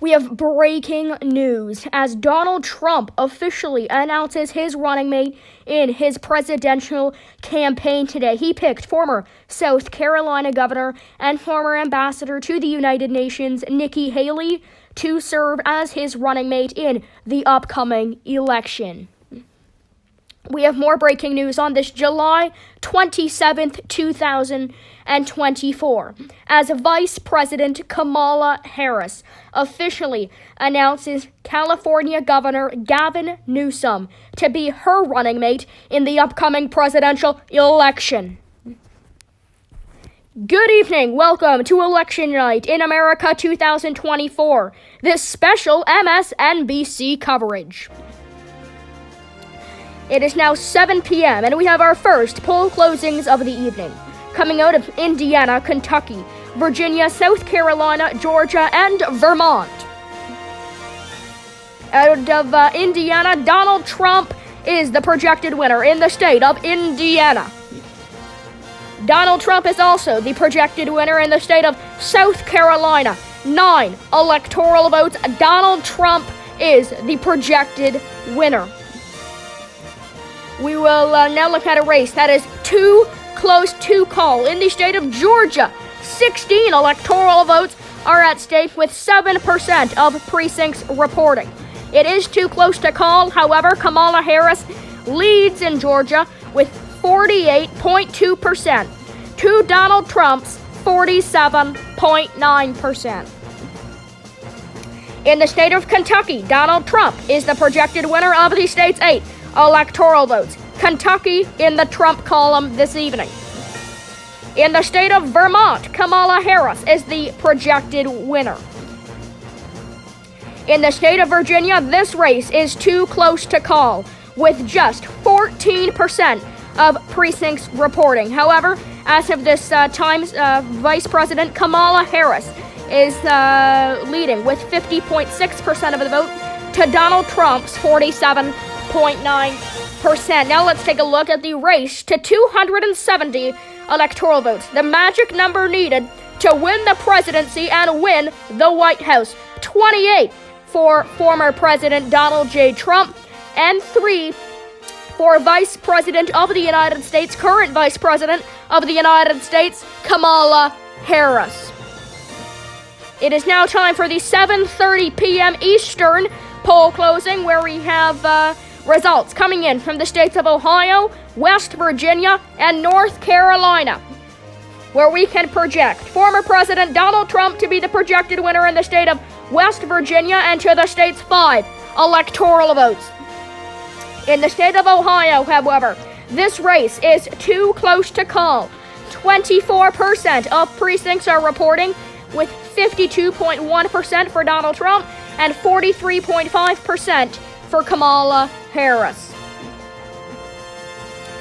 We have breaking news as Donald Trump officially announces his running mate in his presidential campaign today. He picked former South Carolina governor and former ambassador to the United Nations, Nikki Haley, to serve as his running mate in the upcoming election. We have more breaking news on this July 27th, 2024, as Vice President Kamala Harris officially announces California Governor Gavin Newsom to be her running mate in the upcoming presidential election. Good evening. Welcome to Election Night in America 2024, this special MSNBC coverage. It is now 7 p.m. and we have our first poll closings of the evening, coming out of Indiana, Kentucky, Virginia, South Carolina, Georgia, and Vermont. Out of Indiana, Donald Trump is the projected winner in the state of Indiana. Donald Trump is also the projected winner in the state of South Carolina. 9 electoral votes. Donald Trump is the projected winner. We will now look at a race that is too close to call in the state of Georgia. 16 electoral votes are at stake with 7% of precincts reporting. It is too close to call. However, Kamala Harris leads in Georgia with 48.2% to Donald Trump's 47.9%. In the state of Kentucky, Donald Trump is the projected winner of the state's 8 electoral votes. Kentucky in the Trump column this evening. In the state of Vermont, Kamala Harris is the projected winner. In the state of Virginia, this race is too close to call, with just 14% of precincts reporting. However, as of this time, Vice President Kamala Harris is leading with 50.6% of the vote to Donald Trump's 47.9%. Now let's take a look at the race to 270 electoral votes. The magic number needed to win the presidency and win the White House. 28 for former President Donald J. Trump and 3 for Vice President of the United States, current Vice President of the United States, Kamala Harris. It is now time for the 7:30 p.m. Eastern poll closing, where we have results coming in from the states of Ohio, West Virginia, and North Carolina, where we can project former President Donald Trump to be the projected winner in the state of West Virginia and to the state's 5 electoral votes. In the state of Ohio, however, this race is too close to call. 24% of precincts are reporting, with 52.1% for Donald Trump and 43.5% for Kamala Harris.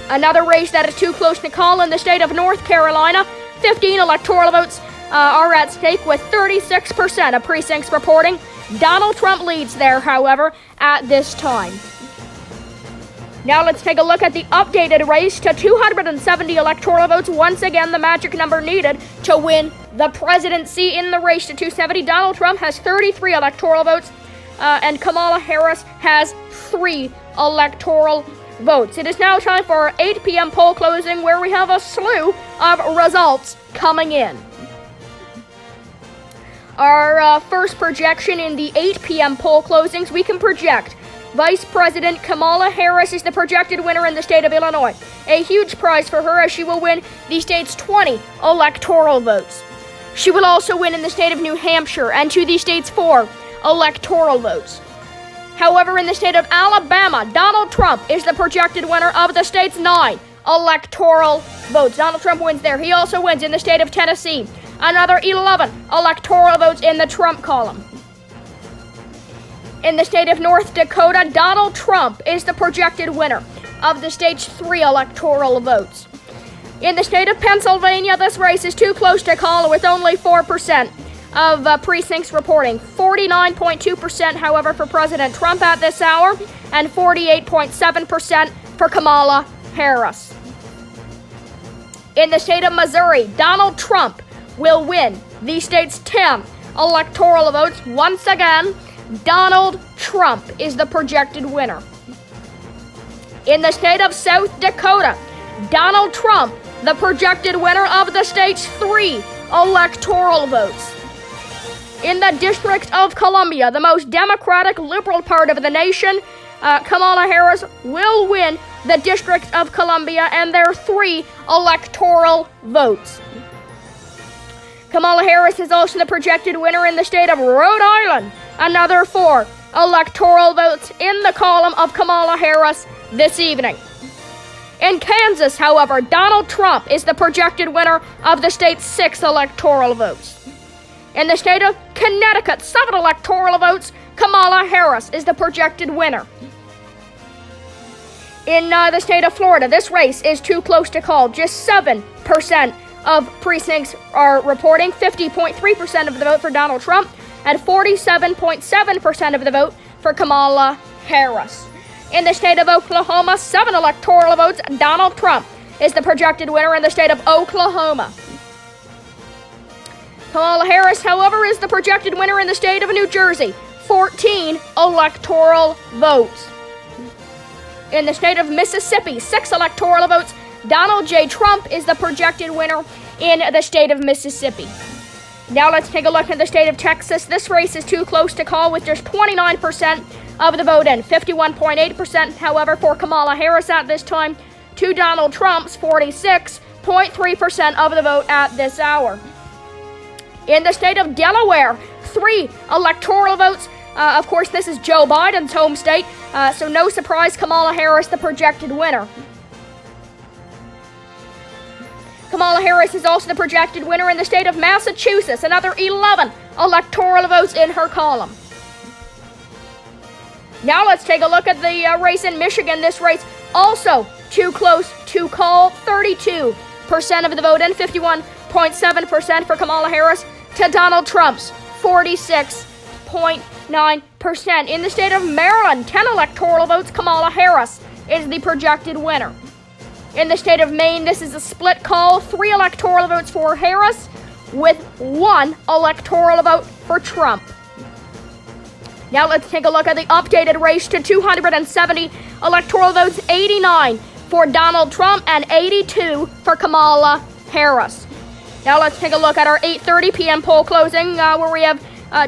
Another race that is too close to call in the state of North Carolina. 15 electoral votes are at stake, with 36% of precincts reporting. Donald Trump leads there, however, at this time. Now let's take a look at the updated race to 270 electoral votes. Once again, the magic number needed to win the presidency in the race to 270. Donald Trump has 33 electoral votes, and Kamala Harris has 3 electoral votes. It is now time for our 8 p.m. poll closing, where we have a slew of results coming in. Our first projection in the 8 p.m. poll closings, we can project Vice President Kamala Harris is the projected winner in the state of Illinois. A huge prize for her, as she will win the state's 20 electoral votes. She will also win in the state of New Hampshire and to the state's 4 electoral votes. However, in the state of Alabama, Donald Trump is the projected winner of the state's 9 electoral votes. Donald Trump wins there. He also wins in the state of Tennessee. Another 11 electoral votes in the Trump column. In the state of North Dakota, Donald Trump is the projected winner of the state's 3 electoral votes. In the state of Pennsylvania, this race is too close to call, with only 4% of precincts reporting. 49.2%, however, for President Trump at this hour, and 48.7% for Kamala Harris. In the state of Missouri, Donald Trump will win the state's 10 electoral votes, once again, Donald Trump is the projected winner. In the state of South Dakota, Donald Trump, the projected winner of the state's 3 electoral votes. In the District of Columbia, the most Democratic liberal part of the nation, Kamala Harris will win the District of Columbia and their 3 electoral votes. Kamala Harris is also the projected winner in the state of Rhode Island, another 4 electoral votes in the column of Kamala Harris this evening. In Kansas, however, Donald Trump is the projected winner of the state's 6 electoral votes. In the state of Connecticut, 7 electoral votes, Kamala Harris is the projected winner. In the state of Florida, this race is too close to call. Just 7% of precincts are reporting 50.3% of the vote for Donald Trump and 47.7% of the vote for Kamala Harris. In the state of Oklahoma, 7 electoral votes, Donald Trump is the projected winner in the state of Oklahoma. Kamala Harris, however, is the projected winner in the state of New Jersey, 14 electoral votes. In the state of Mississippi, 6 electoral votes, Donald J. Trump is the projected winner in the state of Mississippi. Now let's take a look at the state of Texas. This race is too close to call with just 29% of the vote in. 51.8%, however, for Kamala Harris at this time, to Donald Trump's 46.3% of the vote at this hour. In the state of Delaware, 3 electoral votes. Of course, this is Joe Biden's home state, so no surprise, Kamala Harris the projected winner. Kamala Harris is also the projected winner in the state of Massachusetts, another 11 electoral votes in her column. Now let's take a look at the race in Michigan. This race also too close to call. 32% of the vote in, 51.7% for Kamala Harris to Donald Trump's 46.9%. In the state of Maryland, 10 electoral votes, Kamala Harris is the projected winner. In the state of Maine, this is a split call. 3 electoral votes for Harris with 1 electoral vote for Trump. Now let's take a look at the updated race to 270 electoral votes, 89 for Donald Trump and 82 for Kamala Harris. Now let's take a look at our 8:30 p.m. poll closing, where we have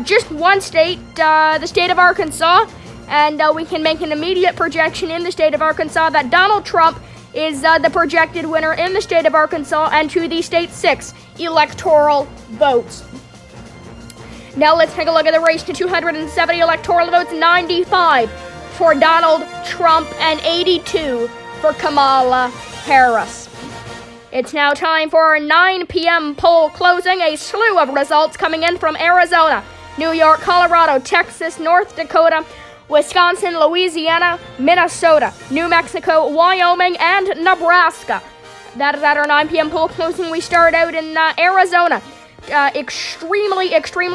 just one state, the state of Arkansas, and we can make an immediate projection in the state of Arkansas that Donald Trump is the projected winner in the state of Arkansas and to the state's 6 electoral votes. Now let's take a look at the race to 270 electoral votes, 95 for Donald Trump and 82 for Kamala Harris. It's now time for our 9 p.m. poll closing, a slew of results coming in from Arizona, New York, Colorado, Texas, North Dakota, Wisconsin, Louisiana, Minnesota, New Mexico, Wyoming, and Nebraska. That is at our 9 p.m. poll closing. We start out in Arizona. Extremely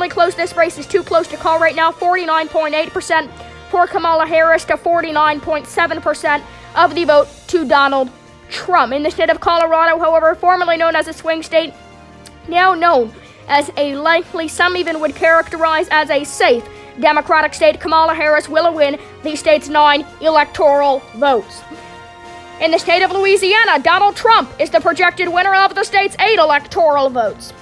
close. This race is too close to call right now. 49.8% for Kamala Harris to 49.7% of the vote to Donald Trump. In the state of Colorado, however, formerly known as a swing state, now known as a likely, some even would characterize as a safe Democratic state, Kamala Harris will win the state's 9 electoral votes. In the state of Louisiana, Donald Trump is the projected winner of the state's 8 electoral votes.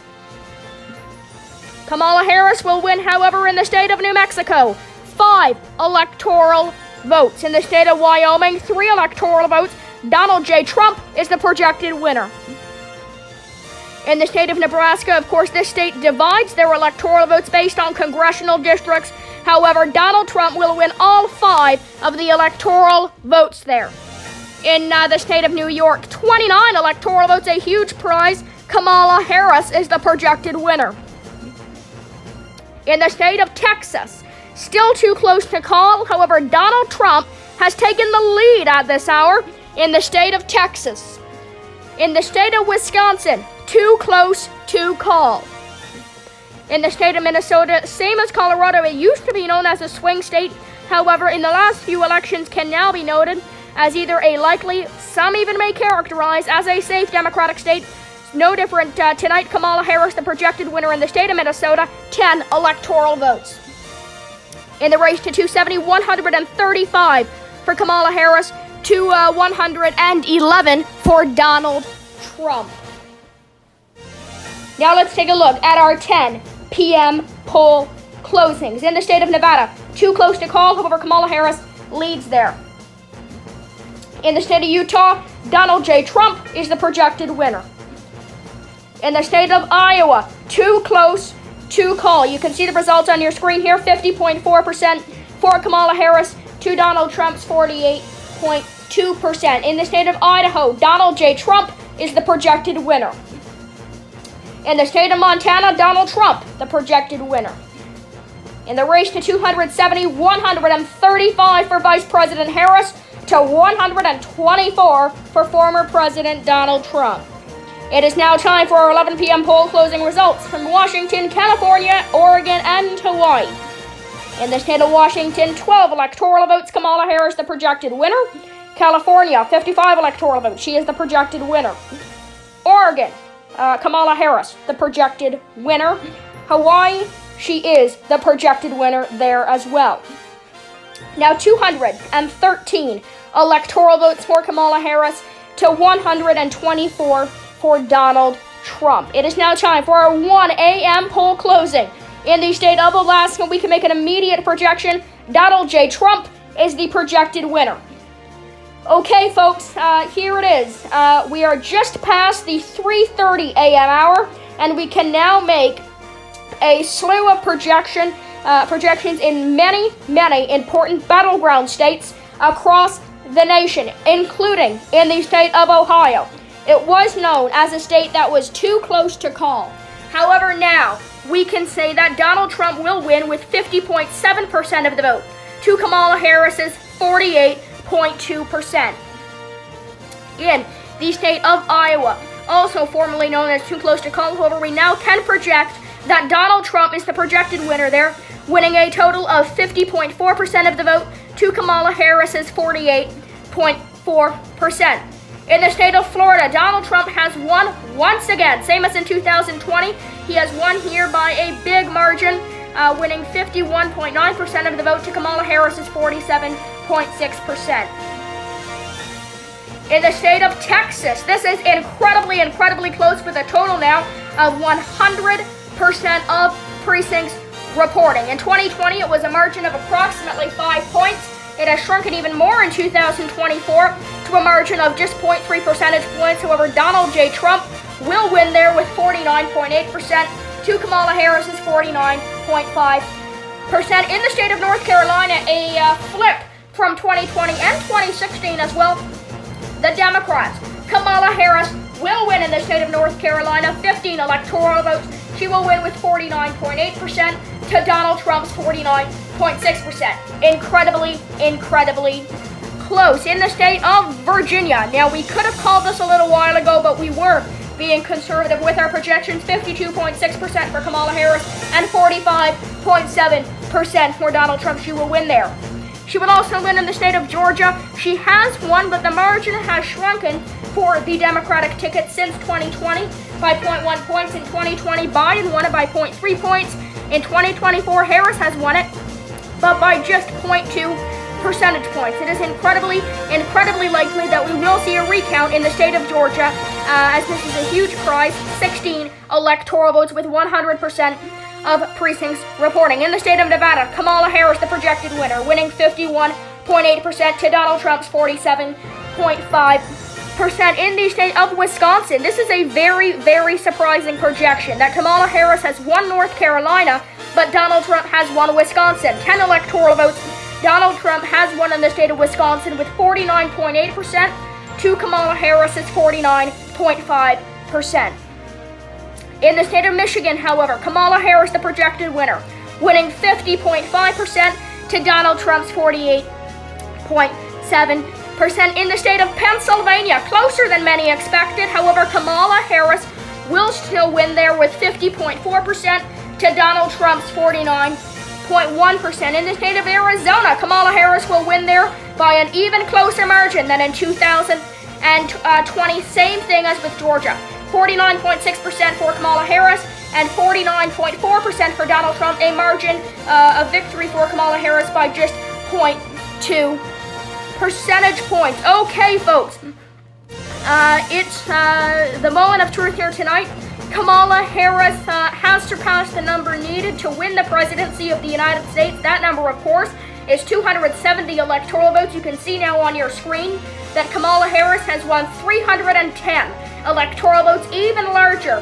Kamala Harris will win, however, in the state of New Mexico, 5 electoral votes. In the state of Wyoming, 3 electoral votes. Donald J. Trump is the projected winner. In the state of Nebraska, of course, this state divides their electoral votes based on congressional districts. However, Donald Trump will win all 5 of the electoral votes there. In the state of New York, 29 electoral votes, a huge prize. Kamala Harris is the projected winner. In the state of Texas, still too close to call. However, Donald Trump has taken the lead at this hour in the state of Texas. In the state of Wisconsin, too close to call. In the state of Minnesota, same as Colorado, it used to be known as a swing state. However, in the last few elections can now be noted as either a likely, some even may characterize as a safe Democratic state. no different tonight. Kamala Harris, the projected winner in the state of Minnesota, 10 electoral votes. In the race to 270, 135 for Kamala Harris to 111 for Donald Trump. Now let's take a look at our 10 p.m. poll closings. In the state of Nevada, too close to call, however, Kamala Harris leads there. In the state of Utah, Donald J. Trump is the projected winner. In the state of Iowa, too close to call. You can see the results on your screen here, 50.4% for Kamala Harris to Donald Trump's 48.2%. In the state of Idaho, Donald J. Trump is the projected winner. In the state of Montana, Donald Trump, the projected winner. In the race to 270, 135 for Vice President Harris to 124 for former President Donald Trump. It is now time for our 11 p.m. poll closing results from Washington, California, Oregon, and Hawaii. In the state of Washington, 12 electoral votes, Kamala Harris, the projected winner. California, 55 electoral votes. She is the projected winner. Oregon, Kamala Harris, the projected winner. Hawaii, she is the projected winner there as well. Now 213 electoral votes for Kamala Harris to 124 for Donald Trump. It is now time for our 1 a.m. poll closing. In the state of Alaska, we can make an immediate projection. Donald J. Trump is the projected winner. Okay, folks, here it is. We are just past the 3:30 a.m. hour, and we can now make a slew of projections in many, many important battleground states across the nation, including in the state of Ohio. It was known as a state that was too close to call. However, now we can say that Donald Trump will win with 50.7% of the vote to Kamala Harris's 48.2%. In the state of Iowa, also formerly known as too close to call, however, we now can project that Donald Trump is the projected winner there, winning a total of 50.4% of the vote to Kamala Harris's 48.4%. In the state of Florida, Donald Trump has won once again, same as in 2020. He has won here by a big margin, winning 51.9% of the vote to Kamala Harris's 47.6%. In the state of Texas, this is incredibly, incredibly close with a total now of 100% of precincts reporting. In 2020, it was a margin of approximately 5 points. It has shrunken even more in 2024 to a margin of just 0.3 percentage points. However, Donald J. Trump will win there with 49.8% to Kamala Harris's 49.5%. In the state of North Carolina, a flip from 2020 and 2016 as well. The Democrats, Kamala Harris, will win in the state of North Carolina, 15 electoral votes. She will win with 49.8% to Donald Trump's 49.6%. Incredibly, incredibly close. In the state of Virginia, now we could have called this a little while ago, but we were being conservative with our projections, 52.6% for Kamala Harris and 45.7% for Donald Trump. She will win there. She will also win in the state of Georgia. She has won, but the margin has shrunken for the Democratic ticket since 2020 by 0.1 points. In 2020, Biden won it by 0.3 points. In 2024, Harris has won it, but by just 0.2 percentage points. It is incredibly, incredibly likely that we will see a recount in the state of Georgia, as this is a huge prize, 16 electoral votes with 100% of precincts reporting. In the state of Nevada, Kamala Harris, the projected winner, winning 51.8% to Donald Trump's 47.5%. In the state of Wisconsin, this is a very, very surprising projection that Kamala Harris has won North Carolina, but Donald Trump has won Wisconsin. 10 electoral votes. Donald Trump has won in the state of Wisconsin with 49.8% to Kamala Harris's 49.5%. In the state of Michigan, however, Kamala Harris, the projected winner, winning 50.5% to Donald Trump's 48.7%. In the state of Pennsylvania, closer than many expected, however, Kamala Harris will still win there with 50.4% to Donald Trump's 49.1%. In the state of Arizona, Kamala Harris will win there by an even closer margin than in 2020. Same thing as with Georgia. 49.6% for Kamala Harris, and 49.4% for Donald Trump, a margin of victory for Kamala Harris by just 0.2 percentage points. Okay, folks, it's the moment of truth here tonight. Kamala Harris has surpassed the number needed to win the presidency of the United States. That number, of course, is 270 electoral votes. You can see now on your screen that Kamala Harris has won 310 electoral votes, even larger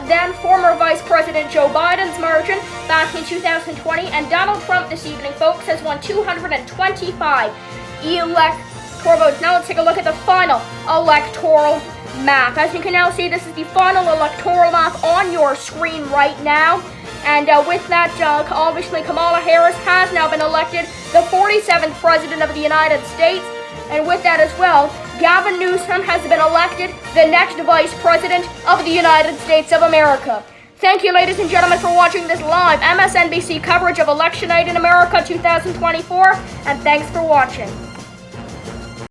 than former Vice President Joe Biden's margin back in 2020. And Donald Trump this evening, folks, has won 225 electoral votes. Now let's take a look at the final electoral map. As you can now see, this is the final electoral map on your screen right now. And with that, obviously, Kamala Harris has now been elected the 47th President of the United States. And with that as well, Gavin Newsom has been elected the next Vice President of the United States of America. Thank you, ladies and gentlemen, for watching this live MSNBC coverage of Election Night in America 2024, and thanks for watching.